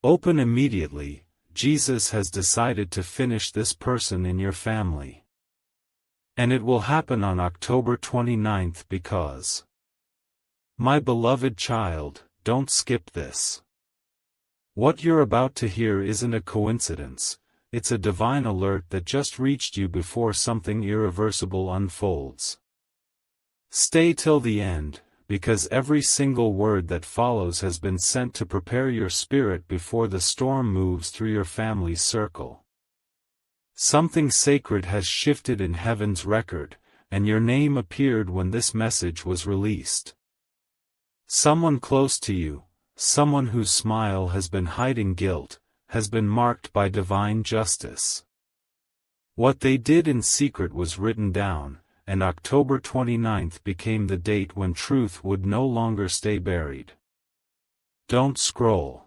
Open immediately. Jesus has decided to finish this person in your family. And it will happen on October 29th because, my beloved child, don't skip this. What you're about to hear isn't a coincidence, it's a divine alert that just reached you before something irreversible unfolds. Stay till the end, because every single word that follows has been sent to prepare your spirit before the storm moves through your family's circle. Something sacred has shifted in heaven's record, and your name appeared when this message was released. Someone close to you, someone whose smile has been hiding guilt, has been marked by divine justice. What they did in secret was written down, and October 29th became the date when truth would no longer stay buried. Don't scroll.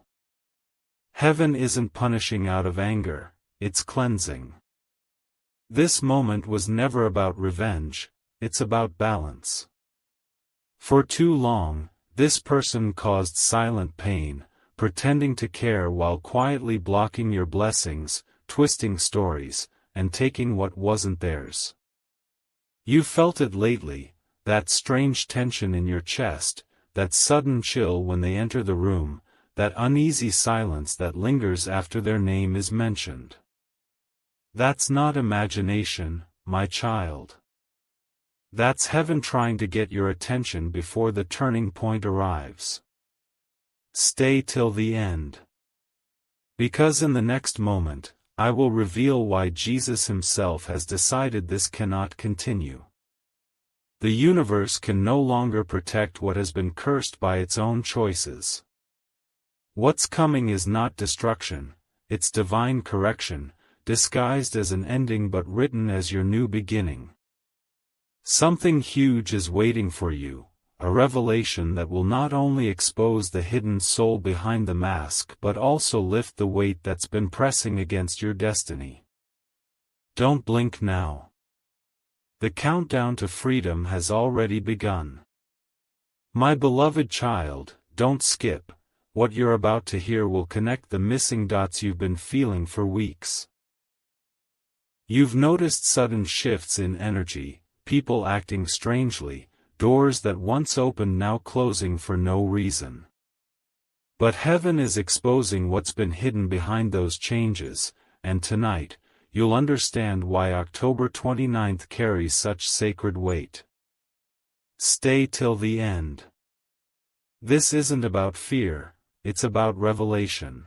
Heaven isn't punishing out of anger, it's cleansing. This moment was never about revenge, it's about balance. For too long, this person caused silent pain, pretending to care while quietly blocking your blessings, twisting stories, and taking what wasn't theirs. You felt it lately, that strange tension in your chest, that sudden chill when they enter the room, that uneasy silence that lingers after their name is mentioned. That's not imagination, my child. That's heaven trying to get your attention before the turning point arrives. Stay till the end. Because in the next moment, I will reveal why Jesus himself has decided this cannot continue. The universe can no longer protect what has been cursed by its own choices. What's coming is not destruction, it's divine correction, disguised as an ending but written as your new beginning. Something huge is waiting for you, a revelation that will not only expose the hidden soul behind the mask but also lift the weight that's been pressing against your destiny. Don't blink now. The countdown to freedom has already begun. My beloved child, don't skip. What you're about to hear will connect the missing dots you've been feeling for weeks. You've noticed sudden shifts in energy, people acting strangely, doors that once opened now closing for no reason. But heaven is exposing what's been hidden behind those changes, and tonight, you'll understand why October 29th carries such sacred weight. Stay till the end. This isn't about fear, it's about revelation.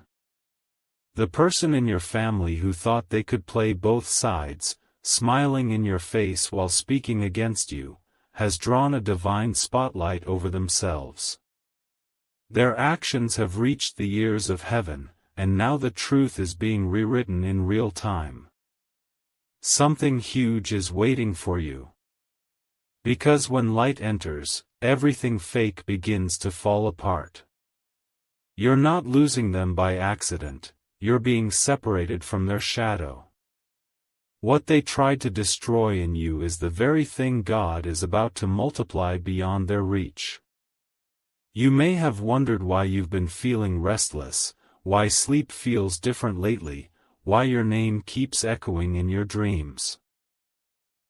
The person in your family who thought they could play both sides, smiling in your face while speaking against you, has drawn a divine spotlight over themselves. Their actions have reached the ears of heaven, and now the truth is being rewritten in real time. Something huge is waiting for you. Because when light enters, everything fake begins to fall apart. You're not losing them by accident, you're being separated from their shadow. What they tried to destroy in you is the very thing God is about to multiply beyond their reach. You may have wondered why you've been feeling restless, why sleep feels different lately, why your name keeps echoing in your dreams.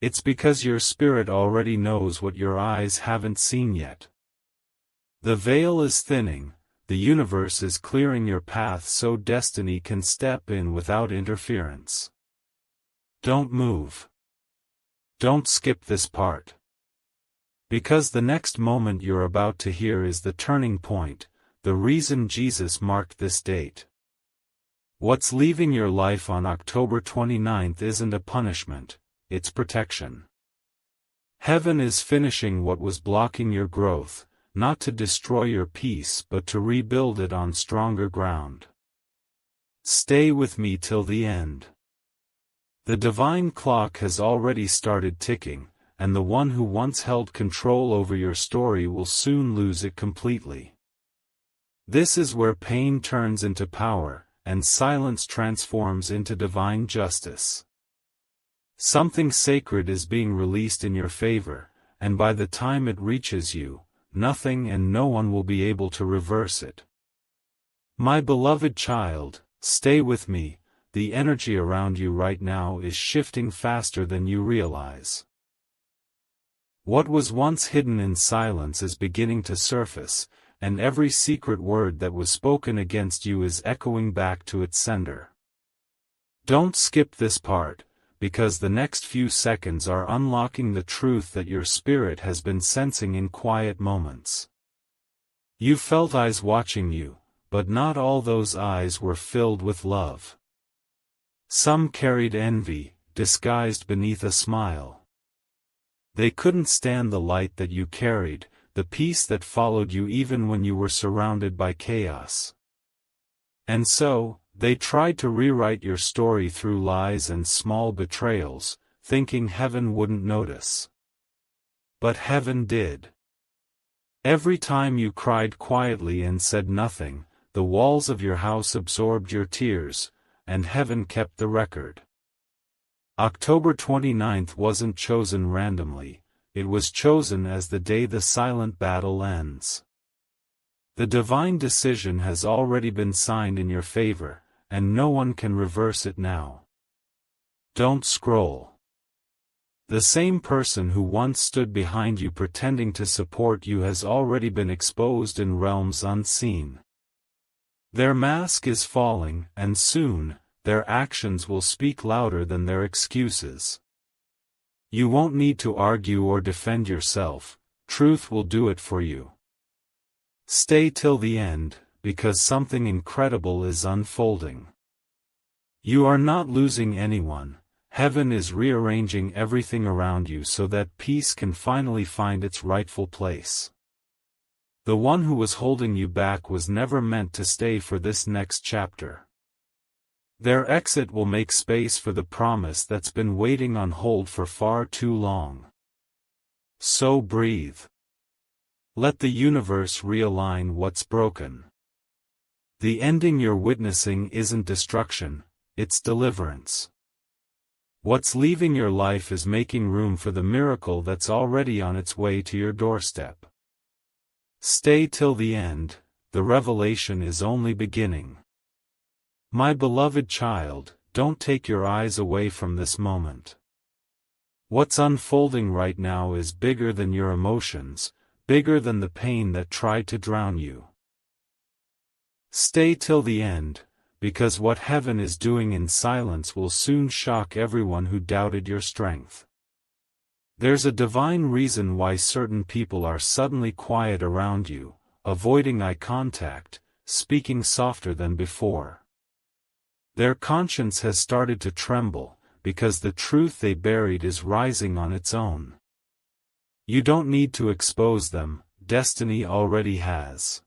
It's because your spirit already knows what your eyes haven't seen yet. The veil is thinning, the universe is clearing your path so destiny can step in without interference. Don't move. Don't skip this part. Because the next moment you're about to hear is the turning point, the reason Jesus marked this date. What's leaving your life on October 29th isn't a punishment, it's protection. Heaven is finishing what was blocking your growth, not to destroy your peace but to rebuild it on stronger ground. Stay with me till the end. The divine clock has already started ticking, and the one who once held control over your story will soon lose it completely. This is where pain turns into power, and silence transforms into divine justice. Something sacred is being released in your favor, and by the time it reaches you, nothing and no one will be able to reverse it. My beloved child, stay with me. The energy around you right now is shifting faster than you realize. What was once hidden in silence is beginning to surface, and every secret word that was spoken against you is echoing back to its sender. Don't skip this part, because the next few seconds are unlocking the truth that your spirit has been sensing in quiet moments. You felt eyes watching you, but not all those eyes were filled with love. Some carried envy, disguised beneath a smile. They couldn't stand the light that you carried, the peace that followed you even when you were surrounded by chaos. And so, they tried to rewrite your story through lies and small betrayals, thinking heaven wouldn't notice. But heaven did. Every time you cried quietly and said nothing, the walls of your house absorbed your tears, and heaven kept the record. October 29th wasn't chosen randomly, it was chosen as the day the silent battle ends. The divine decision has already been signed in your favor, and no one can reverse it now. Don't scroll. The same person who once stood behind you pretending to support you has already been exposed in realms unseen. Their mask is falling, and soon, their actions will speak louder than their excuses. You won't need to argue or defend yourself, truth will do it for you. Stay till the end, because something incredible is unfolding. You are not losing anyone, heaven is rearranging everything around you so that peace can finally find its rightful place. The one who was holding you back was never meant to stay for this next chapter. Their exit will make space for the promise that's been waiting on hold for far too long. So breathe. Let the universe realign what's broken. The ending you're witnessing isn't destruction, it's deliverance. What's leaving your life is making room for the miracle that's already on its way to your doorstep. Stay till the end, the revelation is only beginning. My beloved child, don't take your eyes away from this moment. What's unfolding right now is bigger than your emotions, bigger than the pain that tried to drown you. Stay till the end, because what heaven is doing in silence will soon shock everyone who doubted your strength. There's a divine reason why certain people are suddenly quiet around you, avoiding eye contact, speaking softer than before. Their conscience has started to tremble, because the truth they buried is rising on its own. You don't need to expose them, destiny already has.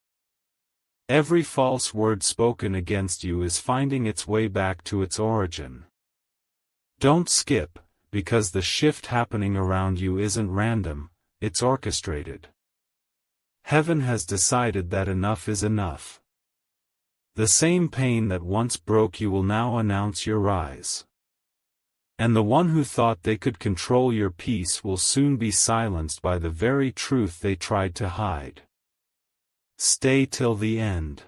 Every false word spoken against you is finding its way back to its origin. Don't skip, because the shift happening around you isn't random, it's orchestrated. Heaven has decided that enough is enough. The same pain that once broke you will now announce your rise. And the one who thought they could control your peace will soon be silenced by the very truth they tried to hide. Stay till the end.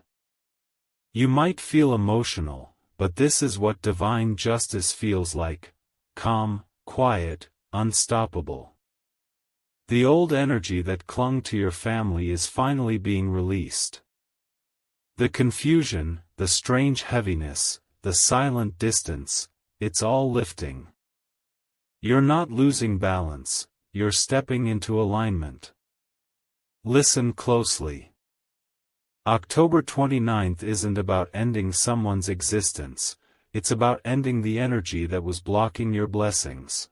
You might feel emotional, but this is what divine justice feels like: calm, quiet, unstoppable. The old energy that clung to your family is finally being released. The confusion, the strange heaviness, the silent distance, it's all lifting. You're not losing balance, you're stepping into alignment. Listen closely. October 29th isn't about ending someone's existence, it's about ending the energy that was blocking your blessings.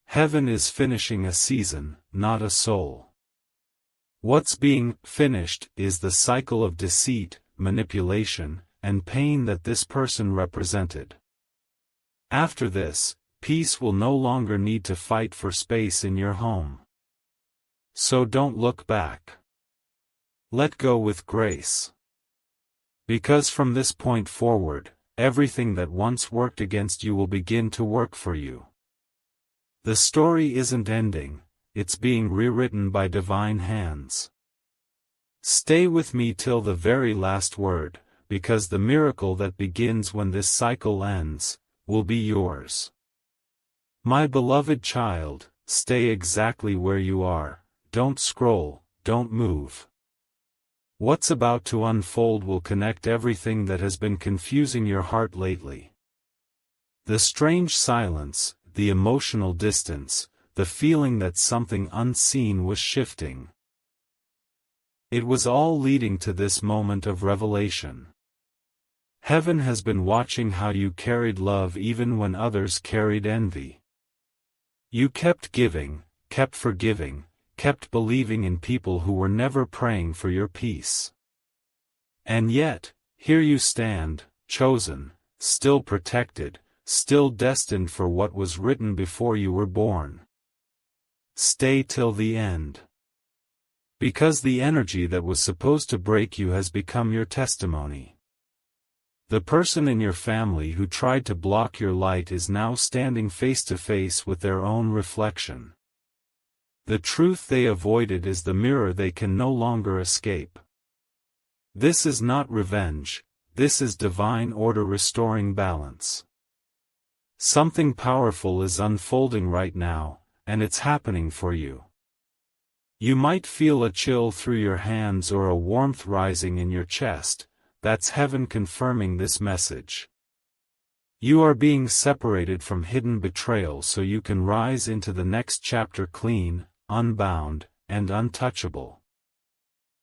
Heaven is finishing a season, not a soul. What's being finished is the cycle of deceit, manipulation, and pain that this person represented. After this, peace will no longer need to fight for space in your home. So don't look back. Let go with grace. Because from this point forward, everything that once worked against you will begin to work for you. The story isn't ending, it's being rewritten by divine hands. Stay with me till the very last word, because the miracle that begins when this cycle ends, will be yours. My beloved child, stay exactly where you are, don't scroll, don't move. What's about to unfold will connect everything that has been confusing your heart lately. The strange silence, the emotional distance, the feeling that something unseen was shifting. It was all leading to this moment of revelation. Heaven has been watching how you carried love even when others carried envy. You kept giving, kept forgiving, kept believing in people who were never praying for your peace. And yet, here you stand, chosen, still protected, still destined for what was written before you were born. Stay till the end. Because the energy that was supposed to break you has become your testimony. The person in your family who tried to block your light is now standing face to face with their own reflection. The truth they avoided is the mirror they can no longer escape. This is not revenge, this is divine order restoring balance. Something powerful is unfolding right now, and it's happening for you. You might feel a chill through your hands or a warmth rising in your chest. That's heaven confirming this message. You are being separated from hidden betrayal so you can rise into the next chapter clean, unbound, and untouchable.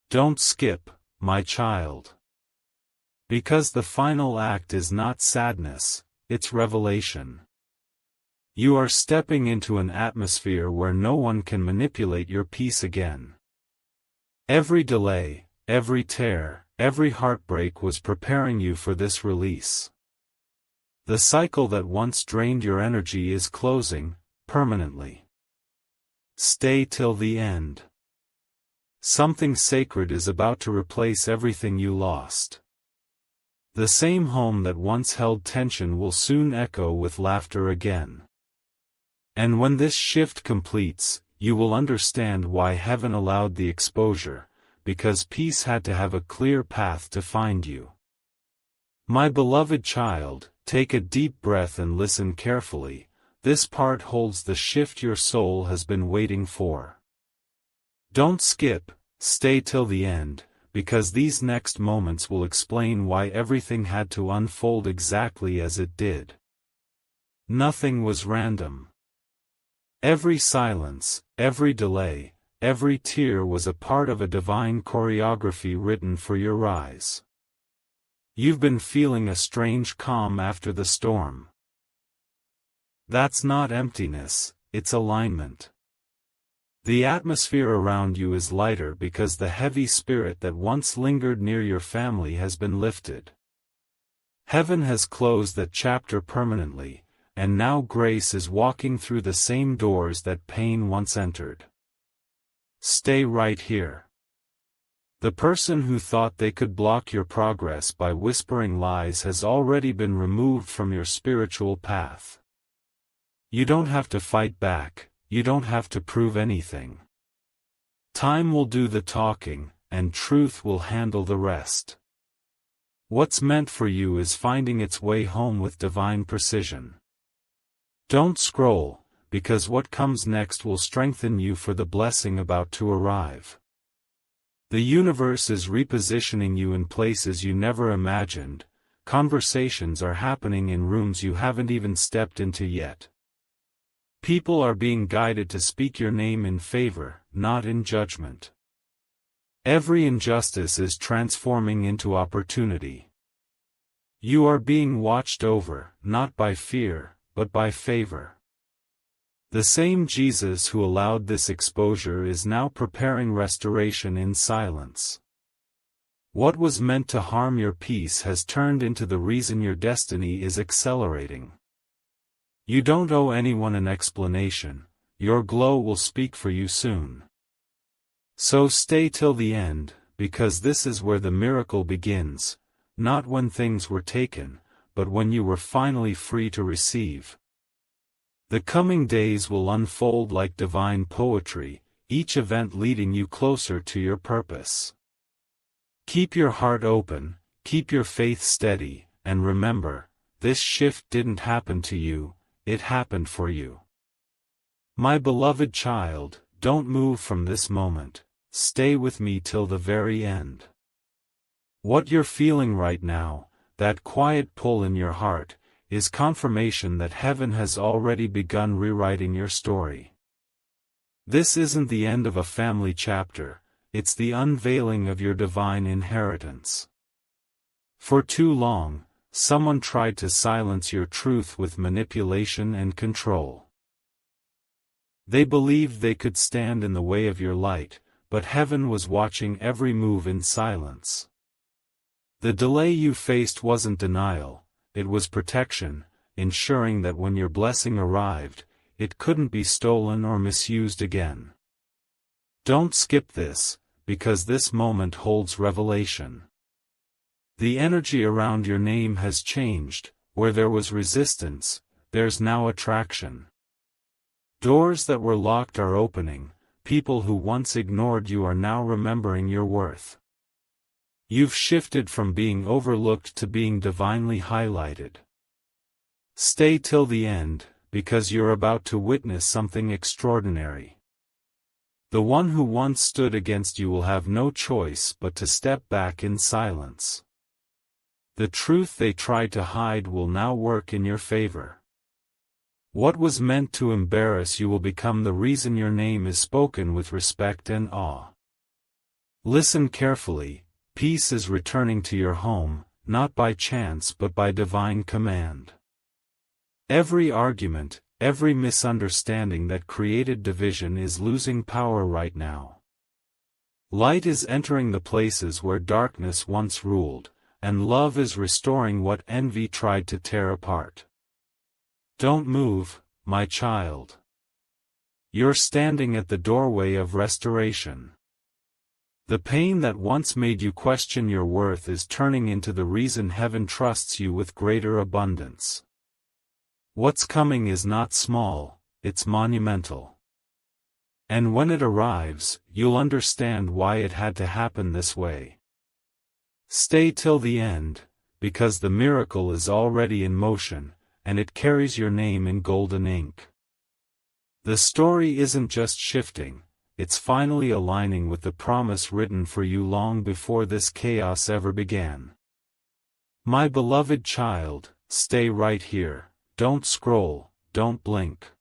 Don't skip, my child. Because the final act is not sadness, it's revelation. You are stepping into an atmosphere where no one can manipulate your peace again. Every delay, every tear, every heartbreak was preparing you for this release. The cycle that once drained your energy is closing, permanently. Stay till the end. Something sacred is about to replace everything you lost. The same home that once held tension will soon echo with laughter again. And when this shift completes, you will understand why heaven allowed the exposure, because peace had to have a clear path to find you. My beloved child, take a deep breath and listen carefully. This part holds the shift your soul has been waiting for. Don't skip, stay till the end, because these next moments will explain why everything had to unfold exactly as it did. Nothing was random. Every silence, every delay, every tear was a part of a divine choreography written for your rise. You've been feeling a strange calm after the storm. That's not emptiness, it's alignment. The atmosphere around you is lighter because the heavy spirit that once lingered near your family has been lifted. Heaven has closed that chapter permanently, and now grace is walking through the same doors that pain once entered. Stay right here. The person who thought they could block your progress by whispering lies has already been removed from your spiritual path. You don't have to fight back, you don't have to prove anything. Time will do the talking, and truth will handle the rest. What's meant for you is finding its way home with divine precision. Don't scroll, because what comes next will strengthen you for the blessing about to arrive. The universe is repositioning you in places you never imagined. Conversations are happening in rooms you haven't even stepped into yet. People are being guided to speak your name in favor, not in judgment. Every injustice is transforming into opportunity. You are being watched over, not by fear, but by favor. The same Jesus who allowed this exposure is now preparing restoration in silence. What was meant to harm your peace has turned into the reason your destiny is accelerating. You don't owe anyone an explanation, your glow will speak for you soon. So stay till the end, because this is where the miracle begins, not when things were taken, but when you were finally free to receive. The coming days will unfold like divine poetry, each event leading you closer to your purpose. Keep your heart open, keep your faith steady, and remember, this shift didn't happen to you, it happened for you. My beloved child, don't move from this moment, stay with me till the very end. What you're feeling right now, that quiet pull in your heart, is confirmation that heaven has already begun rewriting your story. This isn't the end of a family chapter, it's the unveiling of your divine inheritance. For too long, someone tried to silence your truth with manipulation and control. They believed they could stand in the way of your light, but heaven was watching every move in silence. The delay you faced wasn't denial, it was protection, ensuring that when your blessing arrived, it couldn't be stolen or misused again. Don't skip this, because this moment holds revelation. The energy around your name has changed, where there was resistance, there's now attraction. Doors that were locked are opening, people who once ignored you are now remembering your worth. You've shifted from being overlooked to being divinely highlighted. Stay till the end, because you're about to witness something extraordinary. The one who once stood against you will have no choice but to step back in silence. The truth they tried to hide will now work in your favor. What was meant to embarrass you will become the reason your name is spoken with respect and awe. Listen carefully. Peace is returning to your home, not by chance but by divine command. Every argument, every misunderstanding that created division is losing power right now. Light is entering the places where darkness once ruled, and love is restoring what envy tried to tear apart. Don't move, my child. You're standing at the doorway of restoration. The pain that once made you question your worth is turning into the reason heaven trusts you with greater abundance. What's coming is not small, it's monumental. And when it arrives, you'll understand why it had to happen this way. Stay till the end, because the miracle is already in motion, and it carries your name in golden ink. The story isn't just shifting. It's finally aligning with the promise written for you long before this chaos ever began. My beloved child, stay right here, don't scroll, don't blink.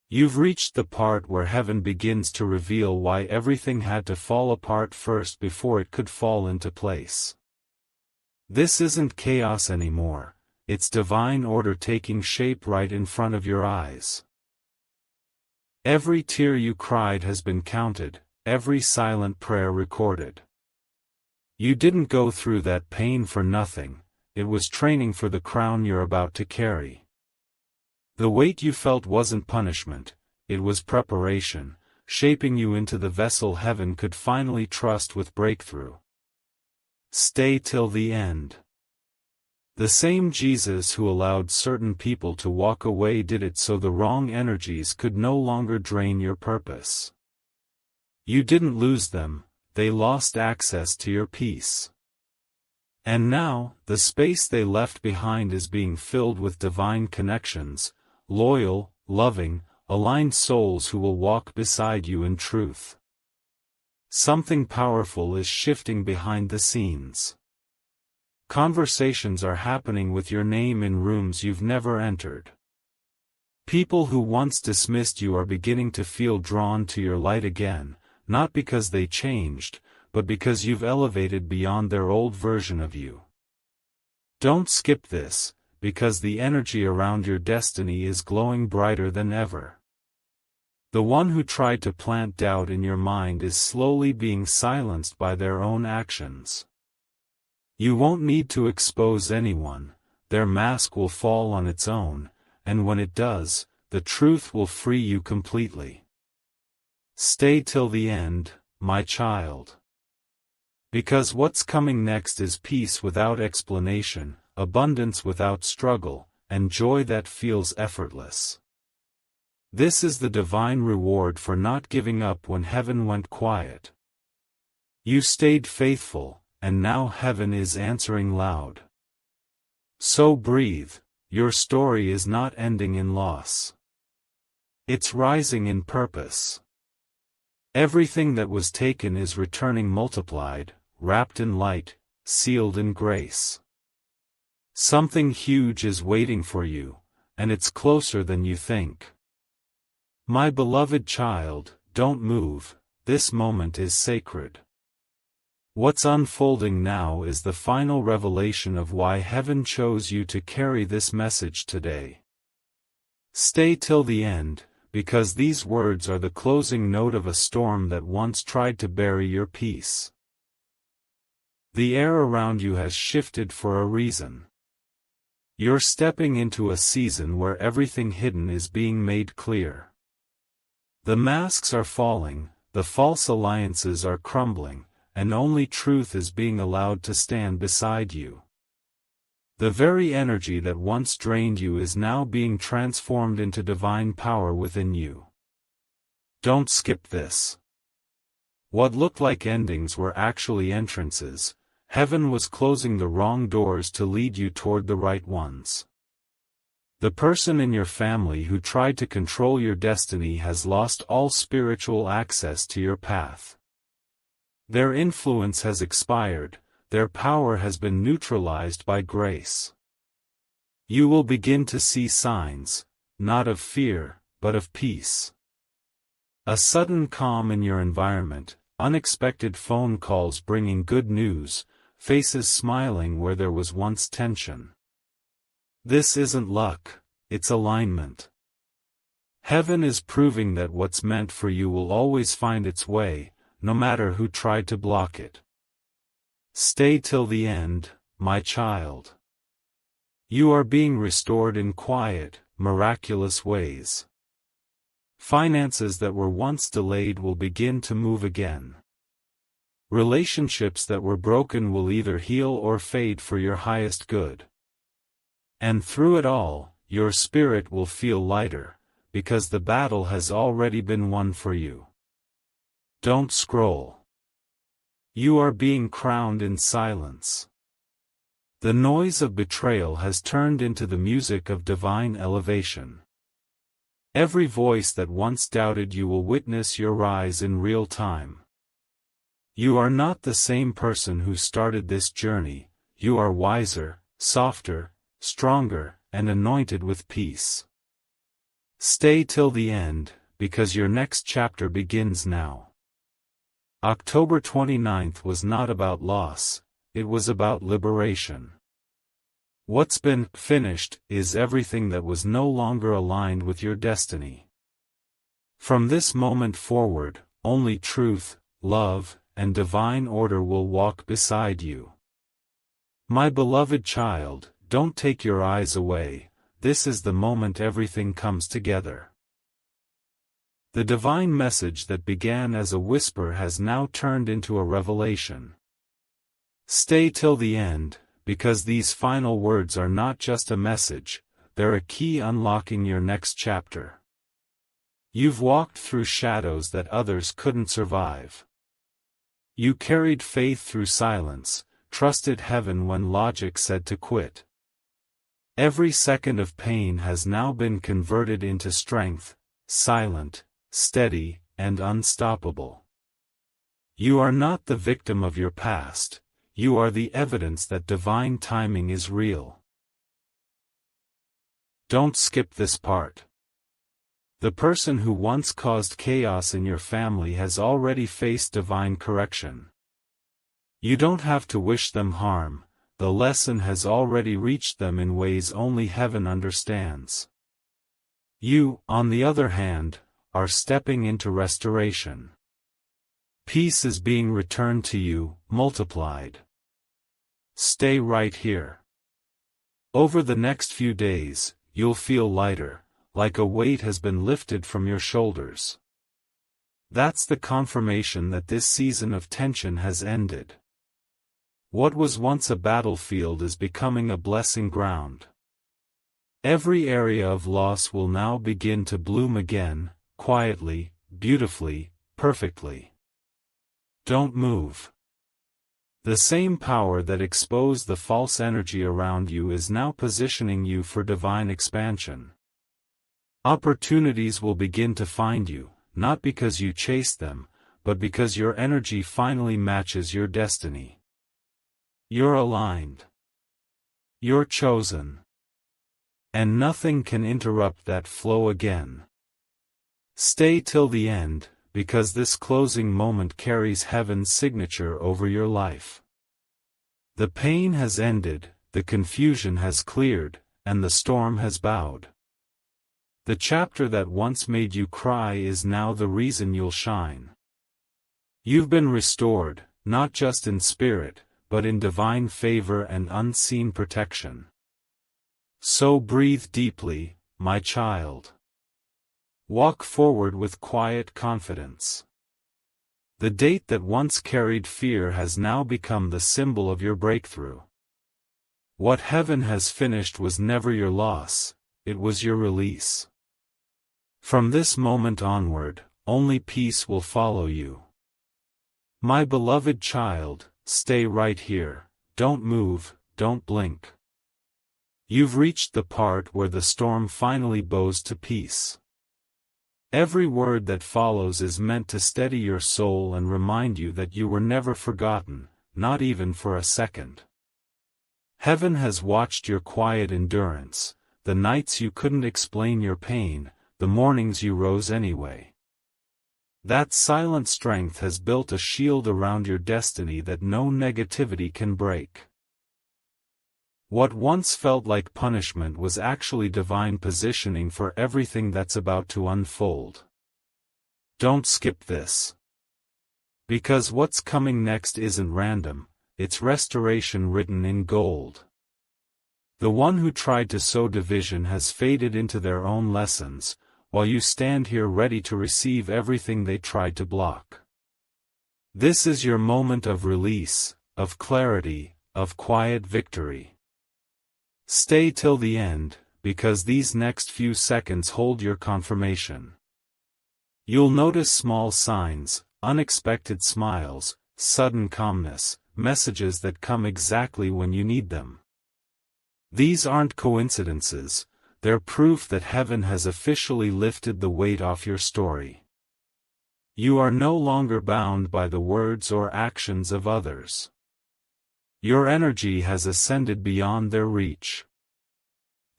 You've reached the part where heaven begins to reveal why everything had to fall apart first before it could fall into place. This isn't chaos anymore, it's divine order taking shape right in front of your eyes. Every tear you cried has been counted, every silent prayer recorded. You didn't go through that pain for nothing, it was training for the crown you're about to carry. The weight you felt wasn't punishment, it was preparation, shaping you into the vessel heaven could finally trust with breakthrough. Stay till the end. The same Jesus who allowed certain people to walk away did it so the wrong energies could no longer drain your purpose. You didn't lose them, they lost access to your peace. And now, the space they left behind is being filled with divine connections, loyal, loving, aligned souls who will walk beside you in truth. Something powerful is shifting behind the scenes. Conversations are happening with your name in rooms you've never entered. People who once dismissed you are beginning to feel drawn to your light again, not because they changed, but because you've elevated beyond their old version of you. Don't skip this, because the energy around your destiny is glowing brighter than ever. The one who tried to plant doubt in your mind is slowly being silenced by their own actions. You won't need to expose anyone, their mask will fall on its own, and when it does, the truth will free you completely. Stay till the end, my child. Because what's coming next is peace without explanation, abundance without struggle, and joy that feels effortless. This is the divine reward for not giving up when heaven went quiet. You stayed faithful, and now heaven is answering loud. So breathe, your story is not ending in loss. It's rising in purpose. Everything that was taken is returning multiplied, wrapped in light, sealed in grace. Something huge is waiting for you, and it's closer than you think. My beloved child, don't move, this moment is sacred. What's unfolding now is the final revelation of why heaven chose you to carry this message today. Stay till the end, because these words are the closing note of a storm that once tried to bury your peace. The air around you has shifted for a reason. You're stepping into a season where everything hidden is being made clear. The masks are falling, the false alliances are crumbling, and only truth is being allowed to stand beside you. The very energy that once drained you is now being transformed into divine power within you. Don't skip this. What looked like endings were actually entrances. Heaven was closing the wrong doors to lead you toward the right ones. The person in your family who tried to control your destiny has lost all spiritual access to your path. Their influence has expired, their power has been neutralized by grace. You will begin to see signs, not of fear, but of peace. A sudden calm in your environment, unexpected phone calls bringing good news, faces smiling where there was once tension. This isn't luck, it's alignment. Heaven is proving that what's meant for you will always find its way, no matter who tried to block it. Stay till the end, my child. You are being restored in quiet, miraculous ways. Finances that were once delayed will begin to move again. Relationships that were broken will either heal or fade for your highest good. And through it all, your spirit will feel lighter, because the battle has already been won for you. Don't scroll. You are being crowned in silence. The noise of betrayal has turned into the music of divine elevation. Every voice that once doubted you will witness your rise in real time. You are not the same person who started this journey, you are wiser, softer, stronger, and anointed with peace. Stay till the end, because your next chapter begins now. October 29th was not about loss, it was about liberation. What's been finished is everything that was no longer aligned with your destiny. From this moment forward, only truth, love, and divine order will walk beside you. My beloved child, don't take your eyes away, this is the moment everything comes together. The divine message that began as a whisper has now turned into a revelation. Stay till the end, because these final words are not just a message, they're a key unlocking your next chapter. You've walked through shadows that others couldn't survive. You carried faith through silence, trusted heaven when logic said to quit. Every second of pain has now been converted into strength, silent, steady, and unstoppable. You are not the victim of your past, you are the evidence that divine timing is real. Don't skip this part. The person who once caused chaos in your family has already faced divine correction. You don't have to wish them harm, the lesson has already reached them in ways only heaven understands. You, on the other hand, are stepping into restoration. Peace is being returned to you, multiplied. Stay right here. Over the next few days, you'll feel lighter, like a weight has been lifted from your shoulders. That's the confirmation that this season of tension has ended. What was once a battlefield is becoming a blessing ground. Every area of loss will now begin to bloom again, quietly, beautifully, perfectly. Don't move. The same power that exposed the false energy around you is now positioning you for divine expansion. Opportunities will begin to find you, not because you chase them, but because your energy finally matches your destiny. You're aligned. You're chosen. And nothing can interrupt that flow again. Stay till the end, because this closing moment carries heaven's signature over your life. The pain has ended, the confusion has cleared, and the storm has bowed. The chapter that once made you cry is now the reason you'll shine. You've been restored, not just in spirit, but in divine favor and unseen protection. So breathe deeply, my child. Walk forward with quiet confidence. The date that once carried fear has now become the symbol of your breakthrough. What heaven has finished was never your loss, it was your release. From this moment onward, only peace will follow you. My beloved child, stay right here, don't move, don't blink. You've reached the part where the storm finally bows to peace. Every word that follows is meant to steady your soul and remind you that you were never forgotten, not even for a second. Heaven has watched your quiet endurance, the nights you couldn't explain your pain, the mornings you rose anyway. That silent strength has built a shield around your destiny that no negativity can break. What once felt like punishment was actually divine positioning for everything that's about to unfold. Don't skip this. Because what's coming next isn't random, it's restoration written in gold. The one who tried to sow division has faded into their own lessons, while you stand here ready to receive everything they tried to block. This is your moment of release, of clarity, of quiet victory. Stay till the end, because these next few seconds hold your confirmation. You'll notice small signs, unexpected smiles, sudden calmness, messages that come exactly when you need them. These aren't coincidences, they're proof that heaven has officially lifted the weight off your story. You are no longer bound by the words or actions of others. Your energy has ascended beyond their reach.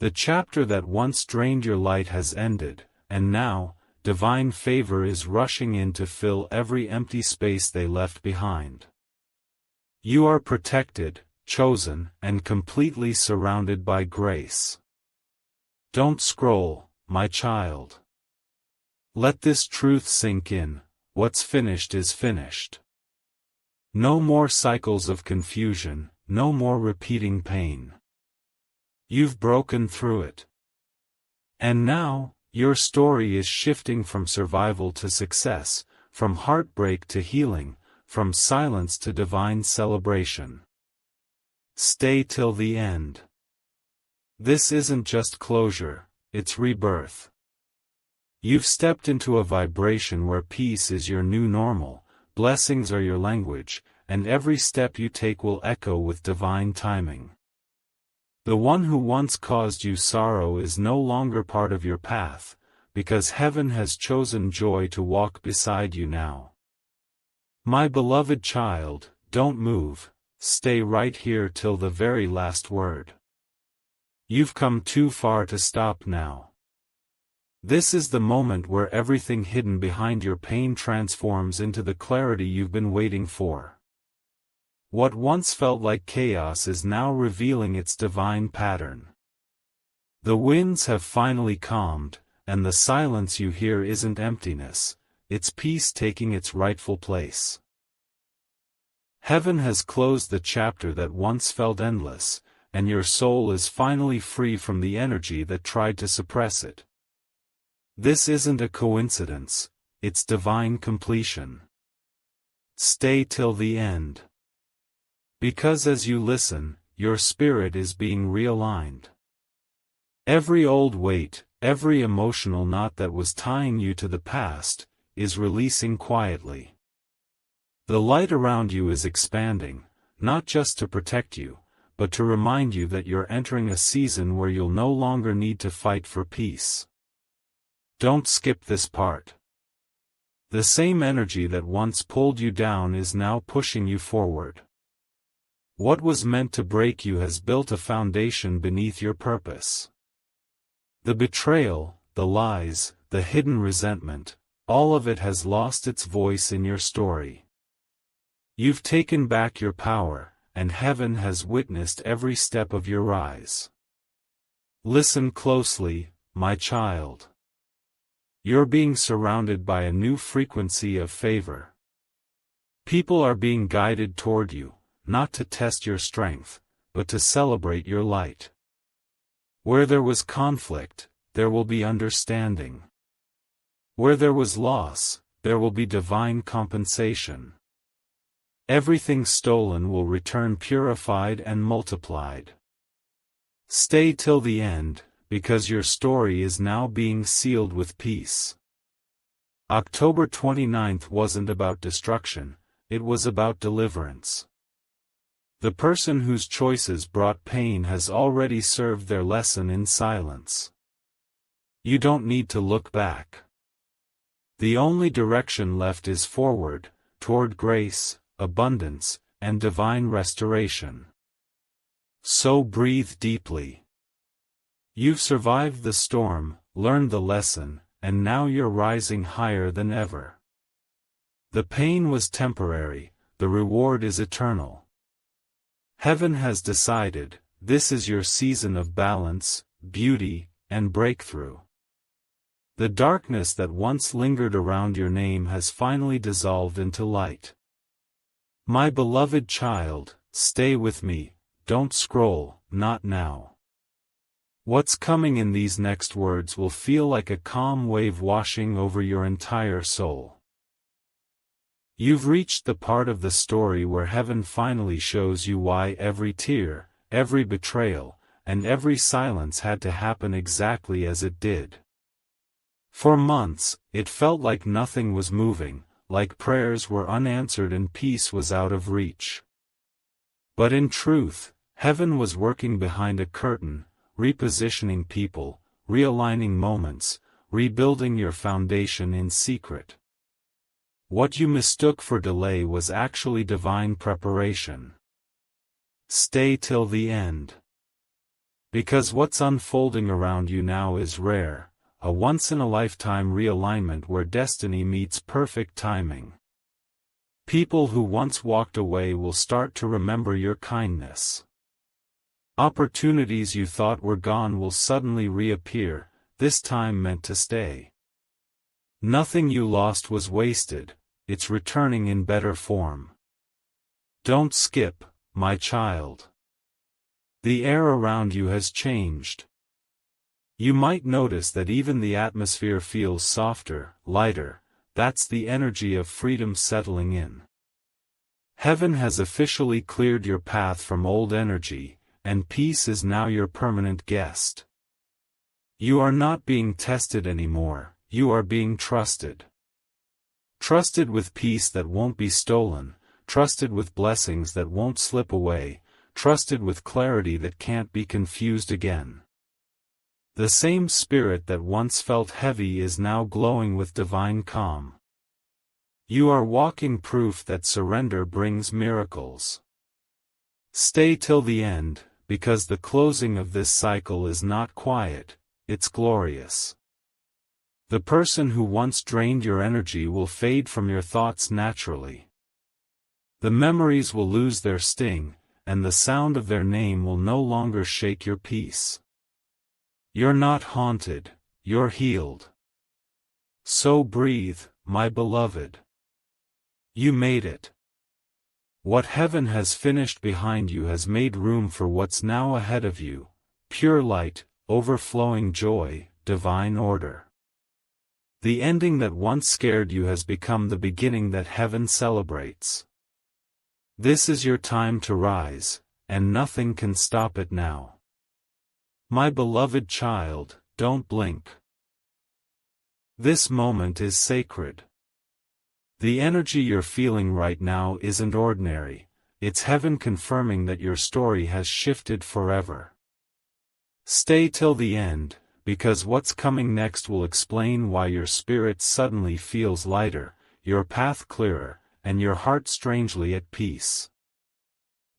The chapter that once drained your light has ended, and now, divine favor is rushing in to fill every empty space they left behind. You are protected, chosen, and completely surrounded by grace. Don't scroll, my child. Let this truth sink in, what's finished is finished. No more cycles of confusion, no more repeating pain. You've broken through it. And now, your story is shifting from survival to success, from heartbreak to healing, from silence to divine celebration. Stay till the end. This isn't just closure, it's rebirth. You've stepped into a vibration where peace is your new normal, blessings are your language, and every step you take will echo with divine timing. The one who once caused you sorrow is no longer part of your path, because heaven has chosen joy to walk beside you now. My beloved child, don't move, stay right here till the very last word. You've come too far to stop now. This is the moment where everything hidden behind your pain transforms into the clarity you've been waiting for. What once felt like chaos is now revealing its divine pattern. The winds have finally calmed, and the silence you hear isn't emptiness, it's peace taking its rightful place. Heaven has closed the chapter that once felt endless, and your soul is finally free from the energy that tried to suppress it. This isn't a coincidence, it's divine completion. Stay till the end. Because as you listen, your spirit is being realigned. Every old weight, every emotional knot that was tying you to the past, is releasing quietly. The light around you is expanding, not just to protect you, but to remind you that you're entering a season where you'll no longer need to fight for peace. Don't skip this part. The same energy that once pulled you down is now pushing you forward. What was meant to break you has built a foundation beneath your purpose. The betrayal, the lies, the hidden resentment, all of it has lost its voice in your story. You've taken back your power, and heaven has witnessed every step of your rise. Listen closely, my child. You're being surrounded by a new frequency of favor. People are being guided toward you, not to test your strength, but to celebrate your light. Where there was conflict, there will be understanding. Where there was loss, there will be divine compensation. Everything stolen will return purified and multiplied. Stay till the end, because your story is now being sealed with peace. October 29th wasn't about destruction, it was about deliverance. The person whose choices brought pain has already served their lesson in silence. You don't need to look back. The only direction left is forward, toward grace, abundance, and divine restoration. So breathe deeply. You've survived the storm, learned the lesson, and now you're rising higher than ever. The pain was temporary, the reward is eternal. Heaven has decided, this is your season of balance, beauty, and breakthrough. The darkness that once lingered around your name has finally dissolved into light. My beloved child, stay with me, don't scroll, not now. What's coming in these next words will feel like a calm wave washing over your entire soul. You've reached the part of the story where heaven finally shows you why every tear, every betrayal, and every silence had to happen exactly as it did. For months, it felt like nothing was moving, like prayers were unanswered and peace was out of reach. But in truth, heaven was working behind a curtain, repositioning people, realigning moments, rebuilding your foundation in secret. What you mistook for delay was actually divine preparation. Stay till the end. Because what's unfolding around you now is rare, a once-in-a-lifetime realignment where destiny meets perfect timing. People who once walked away will start to remember your kindness. Opportunities you thought were gone will suddenly reappear, this time meant to stay. Nothing you lost was wasted, it's returning in better form. Don't skip, my child. The air around you has changed. You might notice that even the atmosphere feels softer, lighter, that's the energy of freedom settling in. Heaven has officially cleared your path from old energy, and peace is now your permanent guest. You are not being tested anymore, you are being trusted. Trusted with peace that won't be stolen, trusted with blessings that won't slip away, trusted with clarity that can't be confused again. The same spirit that once felt heavy is now glowing with divine calm. You are walking proof that surrender brings miracles. Stay till the end, because the closing of this cycle is not quiet, it's glorious. The person who once drained your energy will fade from your thoughts naturally. The memories will lose their sting, and the sound of their name will no longer shake your peace. You're not haunted, you're healed. So breathe, my beloved. You made it. What heaven has finished behind you has made room for what's now ahead of you, pure light, overflowing joy, divine order. The ending that once scared you has become the beginning that heaven celebrates. This is your time to rise, and nothing can stop it now. My beloved child, don't blink. This moment is sacred. The energy you're feeling right now isn't ordinary, it's heaven confirming that your story has shifted forever. Stay till the end, because what's coming next will explain why your spirit suddenly feels lighter, your path clearer, and your heart strangely at peace.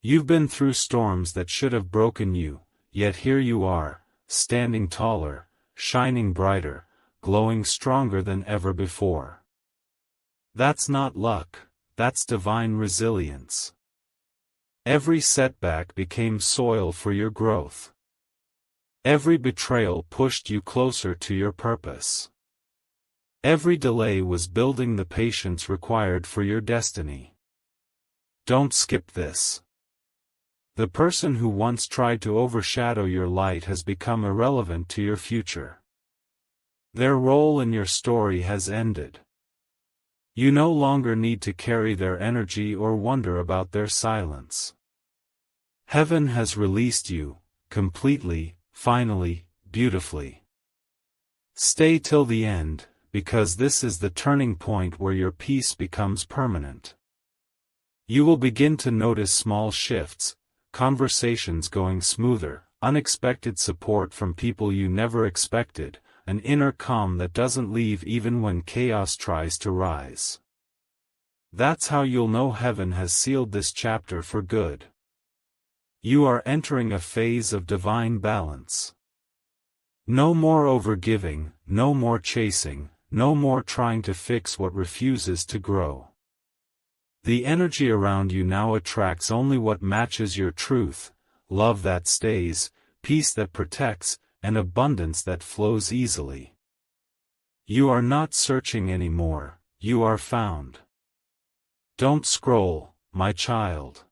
You've been through storms that should have broken you, yet here you are, standing taller, shining brighter, glowing stronger than ever before. That's not luck, that's divine resilience. Every setback became soil for your growth. Every betrayal pushed you closer to your purpose. Every delay was building the patience required for your destiny. Don't skip this. The person who once tried to overshadow your light has become irrelevant to your future. Their role in your story has ended. You no longer need to carry their energy or wonder about their silence. Heaven has released you, completely, finally, beautifully. Stay till the end, because this is the turning point where your peace becomes permanent. You will begin to notice small shifts, conversations going smoother, unexpected support from people you never expected, an inner calm that doesn't leave even when chaos tries to rise. That's how you'll know heaven has sealed this chapter for good. You are entering a phase of divine balance. No more overgiving, no more chasing, no more trying to fix what refuses to grow. The energy around you now attracts only what matches your truth, love that stays, peace that protects, and abundance that flows easily. You are not searching anymore, you are found. Don't scroll, my child.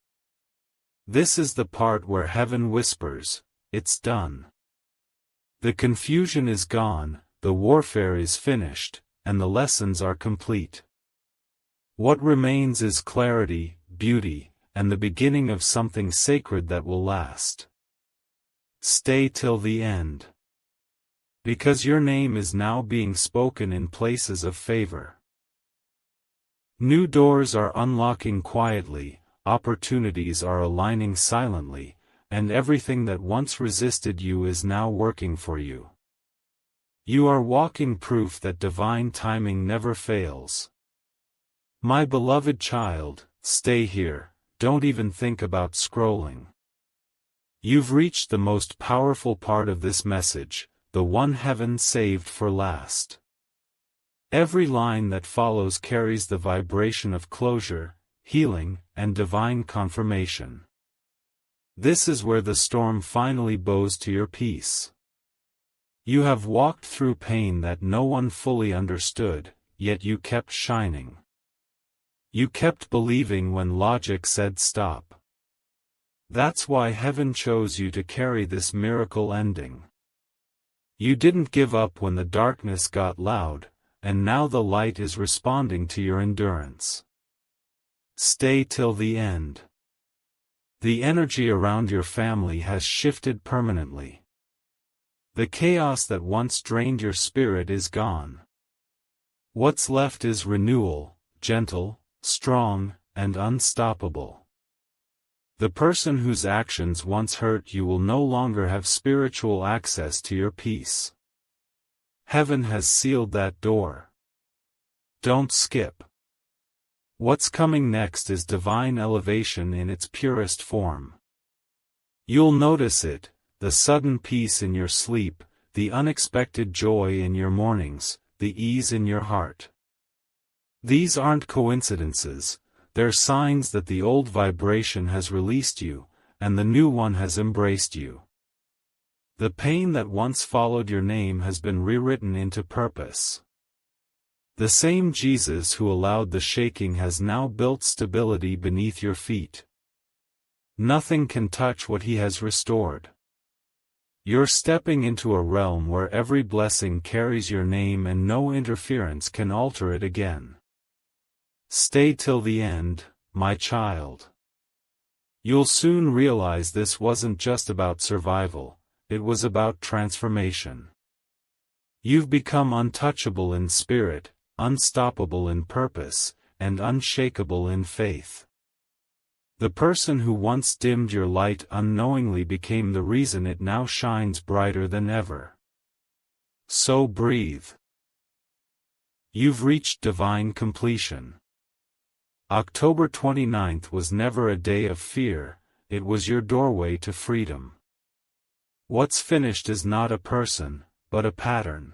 This is the part where heaven whispers, it's done. The confusion is gone, the warfare is finished, and the lessons are complete. What remains is clarity, beauty, and the beginning of something sacred that will last. Stay till the end. Because your name is now being spoken in places of favor. New doors are unlocking quietly, opportunities are aligning silently, and everything that once resisted you is now working for you. You are walking proof that divine timing never fails. My beloved child, stay here, don't even think about scrolling. You've reached the most powerful part of this message, the one heaven saved for last. Every line that follows carries the vibration of closure, healing, and divine confirmation. This is where the storm finally bows to your peace. You have walked through pain that no one fully understood, yet you kept shining. You kept believing when logic said stop. That's why heaven chose you to carry this miracle ending. You didn't give up when the darkness got loud, and now the light is responding to your endurance. Stay till the end. The energy around your family has shifted permanently. The chaos that once drained your spirit is gone. What's left is renewal, gentle, strong, and unstoppable. The person whose actions once hurt you will no longer have spiritual access to your peace. Heaven has sealed that door. Don't skip. What's coming next is divine elevation in its purest form. You'll notice it, the sudden peace in your sleep, the unexpected joy in your mornings, the ease in your heart. These aren't coincidences, they're signs that the old vibration has released you, and the new one has embraced you. The pain that once followed your name has been rewritten into purpose. The same Jesus who allowed the shaking has now built stability beneath your feet. Nothing can touch what he has restored. You're stepping into a realm where every blessing carries your name and no interference can alter it again. Stay till the end, my child. You'll soon realize this wasn't just about survival, it was about transformation. You've become untouchable in spirit, unstoppable in purpose, and unshakable in faith. The person who once dimmed your light unknowingly became the reason it now shines brighter than ever. So breathe. You've reached divine completion. October 29th was never a day of fear, it was your doorway to freedom. What's finished is not a person, but a pattern.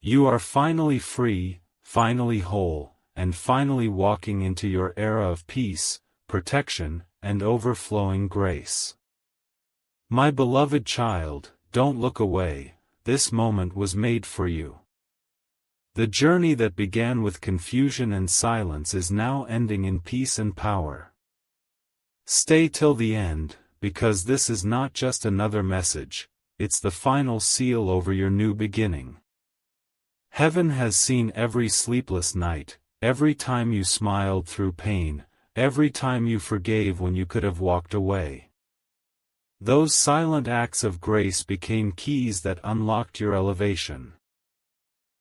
You are finally free, finally whole, and finally walking into your era of peace, protection, and overflowing grace. My beloved child, don't look away, this moment was made for you. The journey that began with confusion and silence is now ending in peace and power. Stay till the end, because this is not just another message, it's the final seal over your new beginning. Heaven has seen every sleepless night, every time you smiled through pain, every time you forgave when you could have walked away. Those silent acts of grace became keys that unlocked your elevation.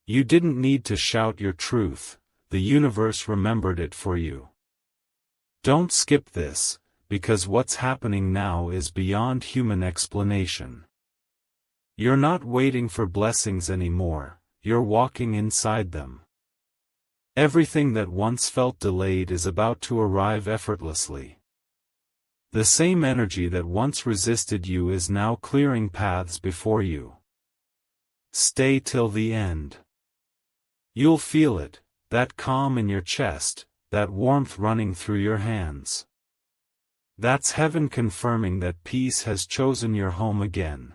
You didn't need to shout your truth, the universe remembered it for you. Don't skip this, because what's happening now is beyond human explanation. You're not waiting for blessings anymore, you're walking inside them. Everything that once felt delayed is about to arrive effortlessly. The same energy that once resisted you is now clearing paths before you. Stay till the end. You'll feel it, that calm in your chest, that warmth running through your hands. That's heaven confirming that peace has chosen your home again.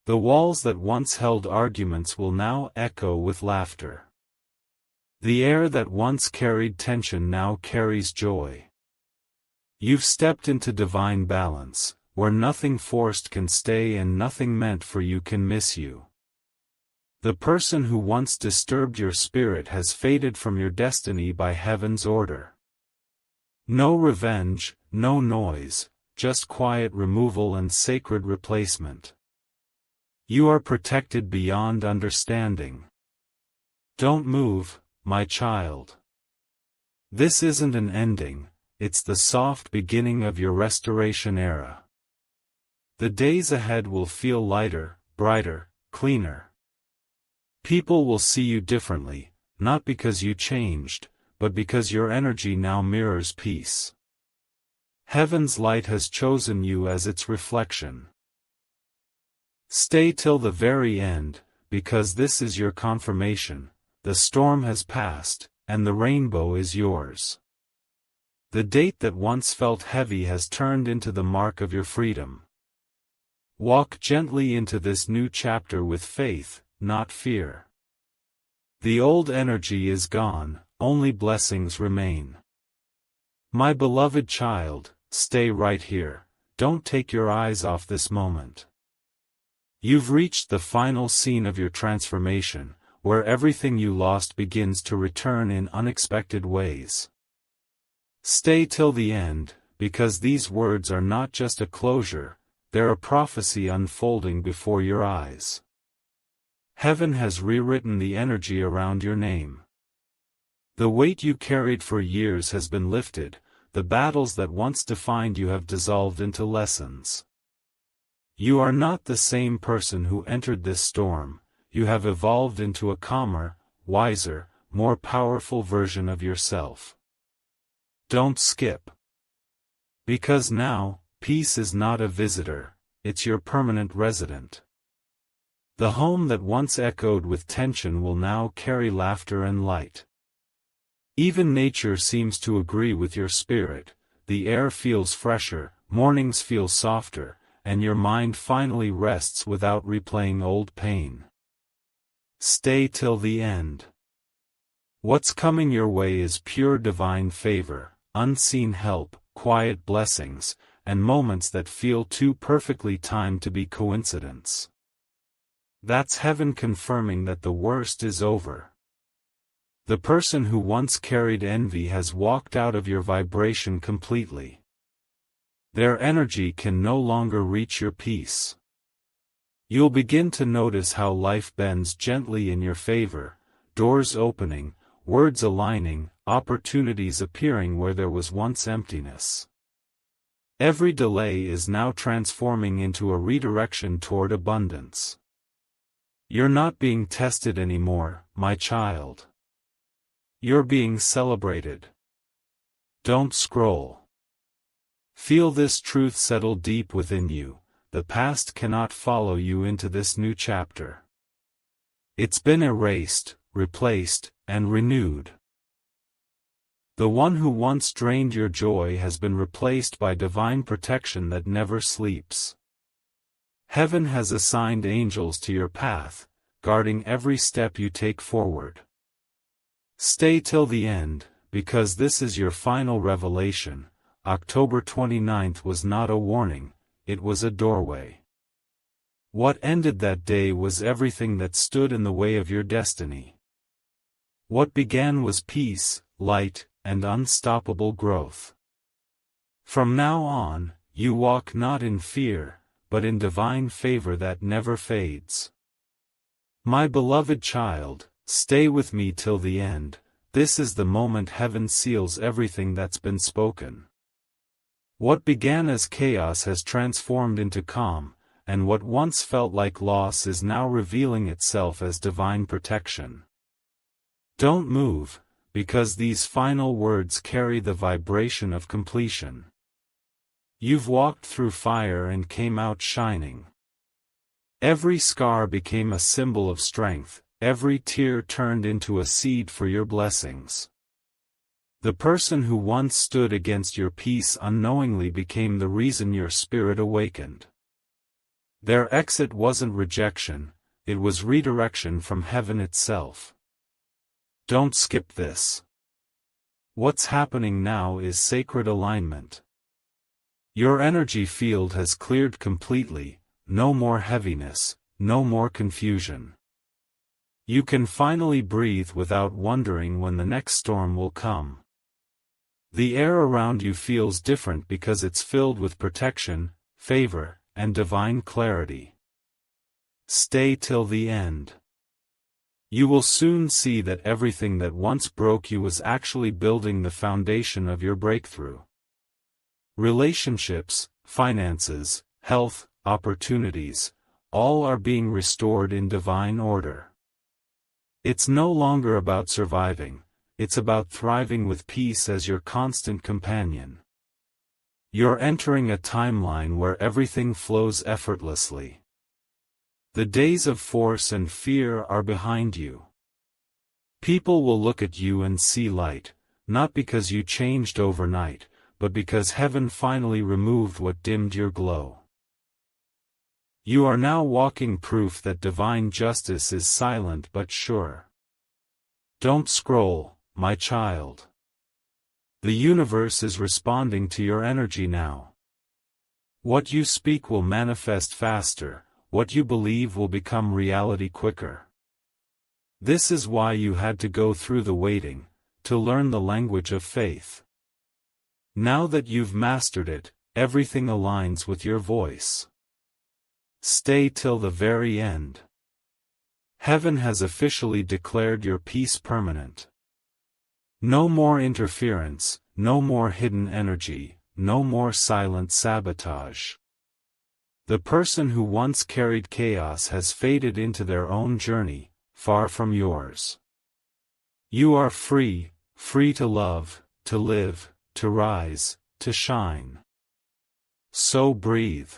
The walls that once held arguments will now echo with laughter. The air that once carried tension now carries joy. You've stepped into divine balance, where nothing forced can stay and nothing meant for you can miss you. The person who once disturbed your spirit has faded from your destiny by heaven's order. No revenge, no noise, just quiet removal and sacred replacement. You are protected beyond understanding. Don't move, my child. This isn't an ending, it's the soft beginning of your restoration era. The days ahead will feel lighter, brighter, cleaner. People will see you differently, not because you changed, but because your energy now mirrors peace. Heaven's light has chosen you as its reflection. Stay till the very end, because this is your confirmation. The storm has passed, and the rainbow is yours. The date that once felt heavy has turned into the mark of your freedom. Walk gently into this new chapter with faith, not fear. The old energy is gone, only blessings remain. My beloved child, stay right here, don't take your eyes off this moment. You've reached the final scene of your transformation, where everything you lost begins to return in unexpected ways. Stay till the end, because these words are not just a closure, they're a prophecy unfolding before your eyes. Heaven has rewritten the energy around your name. The weight you carried for years has been lifted, the battles that once defined you have dissolved into lessons. You are not the same person who entered this storm, you have evolved into a calmer, wiser, more powerful version of yourself. Don't skip. Because now, peace is not a visitor, it's your permanent resident. The home that once echoed with tension will now carry laughter and light. Even nature seems to agree with your spirit, the air feels fresher, mornings feel softer, and your mind finally rests without replaying old pain. Stay till the end. What's coming your way is pure divine favor, unseen help, quiet blessings, and moments that feel too perfectly timed to be coincidence. That's heaven confirming that the worst is over. The person who once carried envy has walked out of your vibration completely. Their energy can no longer reach your peace. You'll begin to notice how life bends gently in your favor, doors opening, words aligning, opportunities appearing where there was once emptiness. Every delay is now transforming into a redirection toward abundance. You're not being tested anymore, my child. You're being celebrated. Don't scroll. Feel this truth settle deep within you. The past cannot follow you into this new chapter. It's been erased, replaced, and renewed. The one who once drained your joy has been replaced by divine protection that never sleeps. Heaven has assigned angels to your path, guarding every step you take forward. Stay till the end, because this is your final revelation. October 29th was not a warning, it was a doorway. What ended that day was everything that stood in the way of your destiny. What began was peace, light, and unstoppable growth. From now on, you walk not in fear, but in divine favor that never fades. My beloved child, stay with me till the end. This is the moment heaven seals everything that's been spoken. What began as chaos has transformed into calm, and what once felt like loss is now revealing itself as divine protection. Don't move, because these final words carry the vibration of completion. You've walked through fire and came out shining. Every scar became a symbol of strength, every tear turned into a seed for your blessings. The person who once stood against your peace unknowingly became the reason your spirit awakened. Their exit wasn't rejection, it was redirection from heaven itself. Don't skip this. What's happening now is sacred alignment. Your energy field has cleared completely, no more heaviness, no more confusion. You can finally breathe without wondering when the next storm will come. The air around you feels different because it's filled with protection, favor, and divine clarity. Stay till the end. You will soon see that everything that once broke you was actually building the foundation of your breakthrough. Relationships, finances, health, opportunities, all are being restored in divine order. It's no longer about surviving, it's about thriving with peace as your constant companion. You're entering a timeline where everything flows effortlessly. The days of force and fear are behind you. People will look at you and see light, not because you changed overnight, but because heaven finally removed what dimmed your glow. You are now walking proof that divine justice is silent but sure. Don't scroll, my child. The universe is responding to your energy now. What you speak will manifest faster. What you believe will become reality quicker. This is why you had to go through the waiting, to learn the language of faith. Now that you've mastered it, everything aligns with your voice. Stay till the very end. Heaven has officially declared your peace permanent. No more interference, no more hidden energy, no more silent sabotage. The person who once carried chaos has faded into their own journey, far from yours. You are free, free to love, to live, to rise, to shine. So breathe.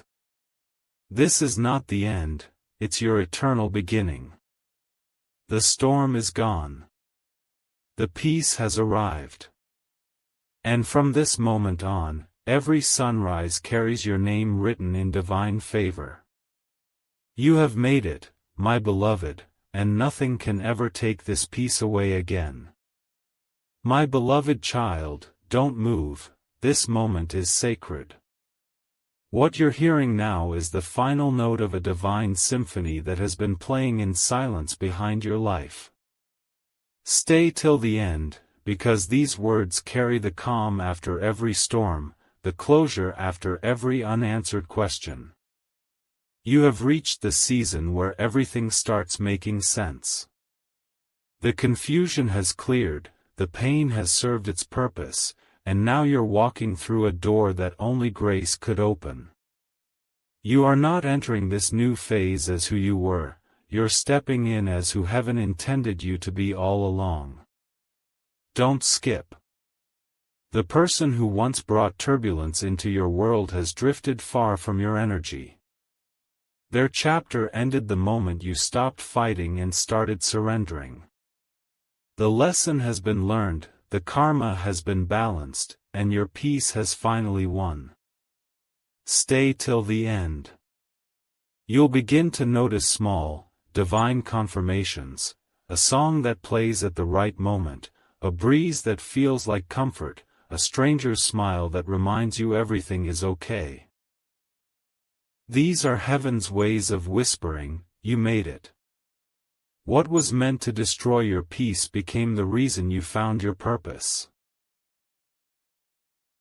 This is not the end, it's your eternal beginning. The storm is gone. The peace has arrived. And from this moment on, every sunrise carries your name written in divine favor. You have made it, my beloved, and nothing can ever take this peace away again. My beloved child, don't move, this moment is sacred. What you're hearing now is the final note of a divine symphony that has been playing in silence behind your life. Stay till the end, because these words carry the calm after every storm, the closure after every unanswered question. You have reached the season where everything starts making sense. The confusion has cleared, the pain has served its purpose, and now you're walking through a door that only grace could open. You are not entering this new phase as who you were, you're stepping in as who heaven intended you to be all along. Don't skip. The person who once brought turbulence into your world has drifted far from your energy. Their chapter ended the moment you stopped fighting and started surrendering. The lesson has been learned, the karma has been balanced, and your peace has finally won. Stay till the end. You'll begin to notice small, divine confirmations, a song that plays at the right moment, a breeze that feels like comfort, a stranger's smile that reminds you everything is okay. These are heaven's ways of whispering, you made it. What was meant to destroy your peace became the reason you found your purpose.